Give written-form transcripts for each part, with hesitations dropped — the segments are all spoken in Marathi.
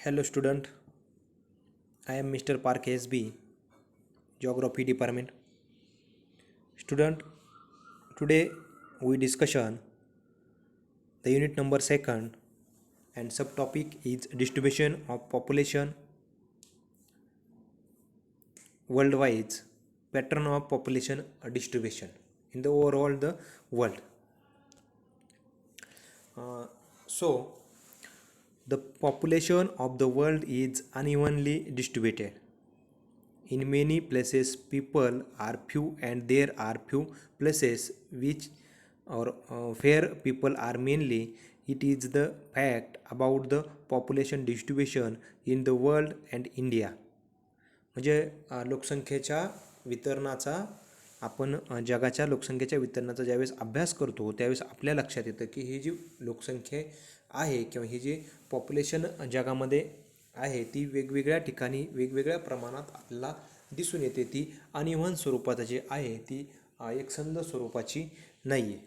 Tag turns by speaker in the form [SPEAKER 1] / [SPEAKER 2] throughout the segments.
[SPEAKER 1] Hello student, I am Mr. Park SB, Geography Department. Student, today we discussion the unit number second and subtopic is distribution of population worldwide, pattern of population distribution in the overall the world. So the population of the world is unevenly distributed. In many places, people are few, and there are few places which or where people are mainly. It is the fact about the population distribution in the world and India. म्हणजे लोकसंख्येच्या वितरणाचा आपण जगाच्या लोकसंख्येच्या वितरणाचा ज्यावेळेस अभ्यास करतो त्यावेळेस आपल्या लक्षात येतं की ही जी लोकसंख्या आहे किंवा ही जी पॉप्युलेशन जगामध्ये आहे ती वेगवेगळ्या ठिकाणी वेगवेगळ्या प्रमाणात आपल्याला दिसून येते. ती अनइव्हन स्वरूपाची जी आहे ती एकसंध स्वरूपाची नाही आहे.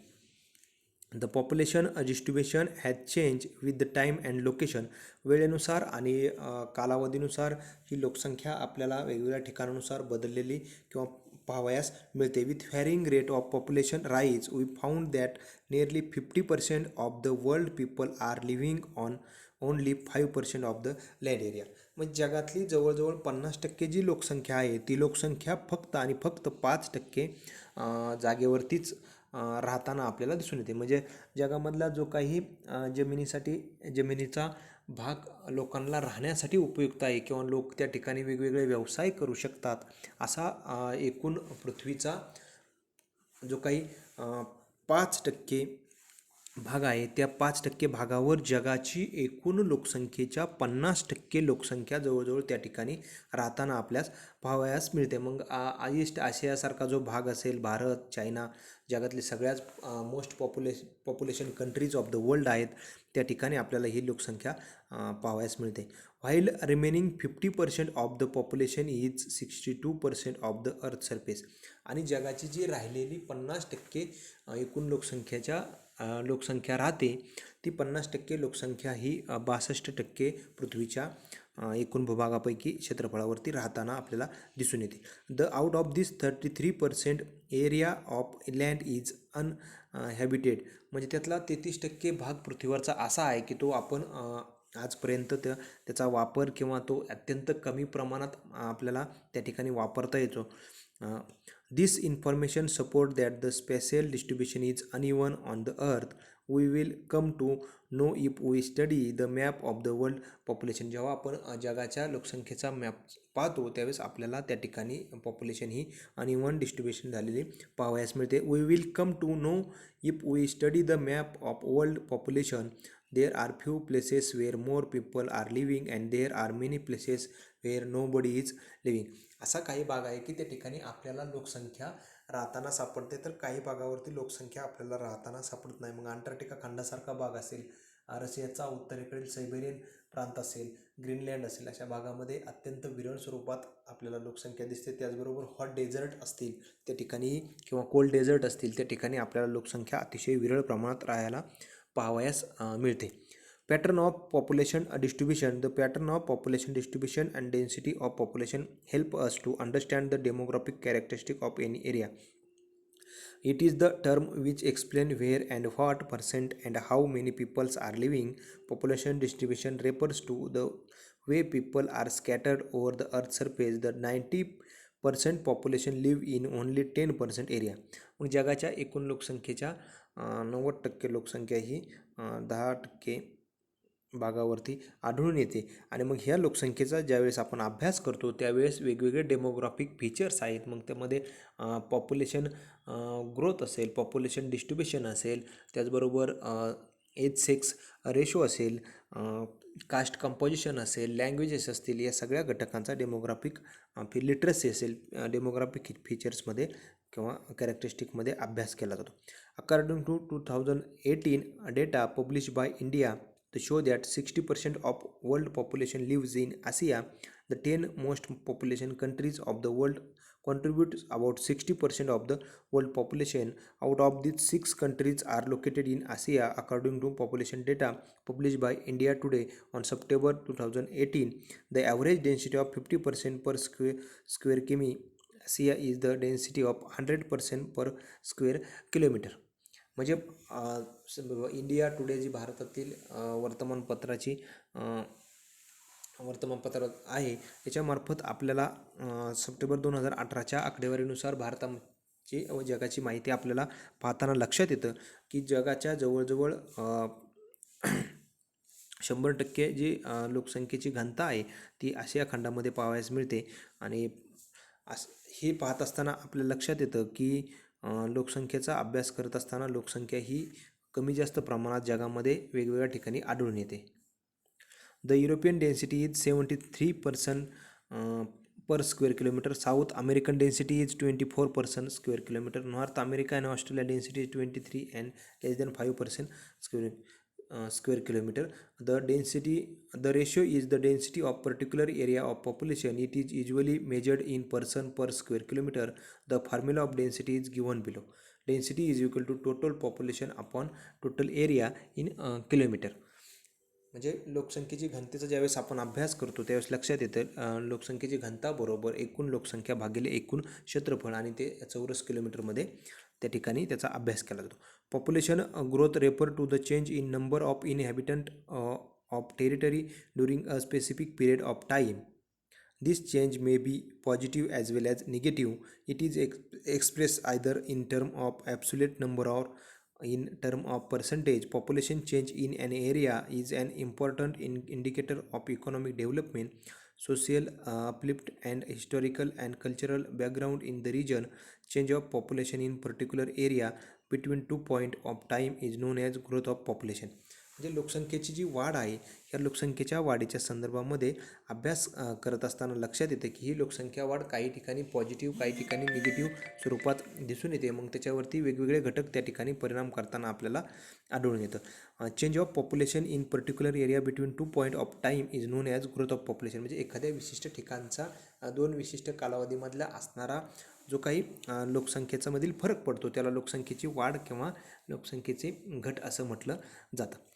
[SPEAKER 1] The population distribution has change with the time and location. वेळेनुसार आणि कालावधीनुसार ही लोकसंख्या आपल्याला वेगवेगळ्या ठिकाणानुसार बदललेली किंवा पाहावयास मिळते. With varying rate of population rise we found that nearly 50% of the world people are living on only 5% of the land area. म्हणजे जगातली जवळजवळ 50% जी लोकसंख्या आहे ती लोकसंख्या फक्त आणि फक्त 5% जागेवरतीच राहताना आपल्याला दिसून येते. म्हणजे जगामधला जो काही जमिनीचा भाग लोकांना राहण्यासाठी उपयुक्त आहे किंवा लोक त्या ठिकाणी वेगवेगळे व्यवसाय करू शकतात असा एकूण पृथ्वीचा जो काही 5% भाग आहे त्या 5% भागावर जगाची एकूण लोकसंख्येच्या 50% लोकसंख्या जवळजवळ त्या ठिकाणी राहताना आपल्यास पाहावयास मिळते. मग ईस्ट आशियासारखा जो भाग असेल, भारत, चायना, जगातले सगळ्याच most population countries of the world आहेत त्या ठिकाणी आपल्याला ही लोकसंख्या पाहावयास मिळते. While remaining 50% of the population is 62% of the earth surface. आणि जगाची जी राहिलेली 50% एकूण लोकसंख्या राहते ती 50% लोकसंख्या ही 62% पृथ्वीच्या एकूण भूभागापैकी क्षेत्रफळावरती राहताना आपल्याला दिसून येते. The out of this 33% area of land is uninhabited. म्हणजे त्यातला 33% भाग पृथ्वीवरचा असा आहे की तो आपण आजपर्यंत त्याचा वापर किंवा तो अत्यंत कमी प्रमाणात आपल्याला त्या ठिकाणी वापरता येतो. This information support that the spatial distribution is uneven on the earth. We will come to know if we study the map of the world population. जेव्हा आपण जगाच्या लोकसंख्येचा मॅप पाहतो त्यावेळेस आपल्याला त्या ठिकाणी पॉप्युलेशन ही अनइव्हन डिस्ट्रीब्युशन झालेली पाहावयास मिळते. We will come to know if we study the map of world population. There are few places where more people are living and there are many places where nobody is living. असा काही भाग आहे की त्या ठिकाणी आपल्याला लोकसंख्या राहताना सापडते तर काही भागावरती लोकसंख्या आपल्याला राहताना सापडत नाही. मग अंटार्क्टिका खंडासारखा भाग असेल, रशियाचा उत्तरेकडील सायबेरियन प्रांत असेल, ग्रीनलँड असेल, अशा भागामध्ये अत्यंत विरळ स्वरूपात आपल्याला लोकसंख्या दिसते. त्याचबरोबर हॉट डेझर्ट असतील त्या ठिकाणी किंवा कोल्ड डेझर्ट असतील त्या ठिकाणी आपल्याला लोकसंख्या अतिशय विरळ प्रमाणात राहायला पाहावयास मिळते. Pattern of population distribution. The pattern of population distribution and density of population help us to understand the demographic characteristic of any area. It is the term which explain where and what percent and how many peoples are living. Population distribution refers to the way people are scattered over the earth's surface. The 90% population live in only 10% area. मग जगाच्या एकूण लोकसंख्येच्या 90% लोकसंख्या ही 10% भागावरती आढळून येते. आणि मग ह्या लोकसंख्येचा ज्यावेळेस आपण अभ्यास करतो त्यावेळेस वेगवेगळे डेमोग्राफिक फीचर्स आहेत. मग त्यामध्ये पॉप्युलेशन ग्रोथ असेल, पॉप्युलेशन डिस्ट्रीब्युशन असेल, त्याचबरोबर एज सेक्स रेशो असेल, कास्ट कंपोजिशन असेल, लँग्वेजेस असतील, या सगळ्या घटकांचा डेमोग्राफिक लिटरसी असेल डेमोग्राफिक फीचर्समध्ये किंवा कॅरेक्टरिस्टिकमध्ये अभ्यास केला जातो. According to 2018 data publish by India to show that 60% of world population lives in Asia. The 10 most population countries of the world contributes about 60% of the world population. Out of these, 6 countries are located in Asia, according to population data published by India Today on September 2018. The average density of 50% per square km. Asia is the density of 100% per square kilometer. म्हणजे इंडिया टुडे जी भारतातील वर्तमानपत्राची वर्तमानपत्र आहे याच्यामार्फत आपल्याला सप्टेंबर 2018च्या आकडेवारीनुसार भारताची व जगाची माहिती आपल्याला पाहताना लक्षात येतं की जगाच्या जवळजवळ 100% जी लोकसंख्येची घनता आहे ती आशिया खंडामध्ये पाहावयास मिळते. आणि हे पाहत असताना आपल्या लक्षात येतं की लोकसंख्येचा अभ्यास करत असताना लोकसंख्या ही कमी जास्त प्रमाणात जगामध्ये वेगवेगळ्या ठिकाणी आढळून येते. The European density is 73% per square kilometer. South American density is 24% square kilometer. North America and Australia density is 23 and less than 5% square kilometer. The ratio is the density of particular area of population. It is usually measured in person per square kilometer. The formula of density is given below. Density is equal to total population upon total area in kilometer. म्हणजे लोकसंख्येची घनतेचा ज्यावेळेस आपण अभ्यास करतो त्यावेळेस लक्षात येतं लोकसंख्येची घनता बरोबर एकूण लोकसंख्या भागिले एकूण क्षेत्रफळ आणि ते चौरस किलोमीटरमध्ये त्या ठिकाणी त्याचा अभ्यास केला जातो. Population growth refer to the change in number of inhabitant of territory during a specific period of time. This change may be positive as well as negative. It is expressed either in term of absolute number or in term of percentage. Population change in an area is an important indicator of economic development, social uplift and historical and cultural background in the region. Change of population in particular area between 2 point of time is known as growth of population. म्हणजे लोकसंख्येची जी वाढ आहे या लोकसंख्येच्या वाढीच्या संदर्भामध्ये अभ्यास करत असताना लक्षात येते की ही लोकसंख्या वाढ काही ठिकाणी पॉझिटिव्ह काही ठिकाणी निगेटिव्ह स्वरूपात दिसून येते. मग त्याच्यावरती वेगवेगळे घटक त्या ठिकाणी परिणाम करताना आपल्याला आढळून येतं. Change of population in particular area between 2 point of time is non as growth of population. म्हणजे एखाद्या विशिष्ट ठिकाणचा 2 विशिष्ट कालावधीमधला असणारा जो काही लोकसंख्येचा मधील फरक पडतो त्याला लोकसंख्येची वाढ किंवा लोकसंख्येचे घट असं म्हटलं जातं.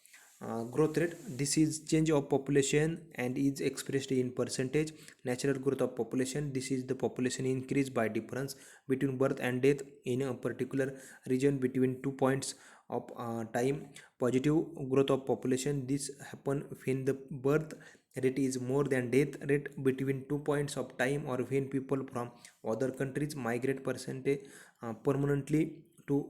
[SPEAKER 1] Growth rate, this is change of population and is expressed in percentage. Natural growth of population, this is the population increase by difference between birth and death in a particular region between 2 points of time. Positive growth of population, this happen when the birth rate is more than death rate between 2 points of time or when people from other countries migrate permanently to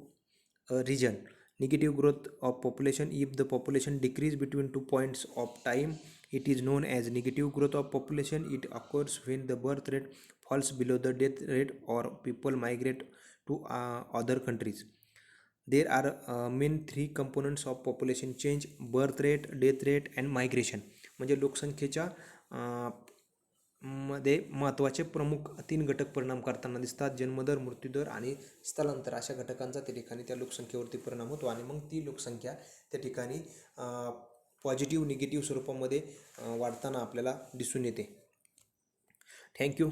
[SPEAKER 1] a region. Negative growth of population, if the population decrease between 2 points of time it is known as negative growth of population. It occurs when the birth rate falls below the death rate or people migrate to other countries. There are main 3 components of population change: birth rate, death rate and migration. म्हणजे लोकसंख्येच्या मध्ये महत्त्वाचे प्रमुख 3 घटक परिणाम करताना दिसतात: जन्मदर, मृत्यूदर आणि स्थलांतर. अशा घटकांचा त्या ठिकाणी त्या लोकसंख्येवरती परिणाम होतो आणि मग ती लोकसंख्या त्या ठिकाणी पॉझिटिव्ह निगेटिव्ह स्वरूपामध्ये वाढताना आपल्याला दिसून येते. थँक्यू.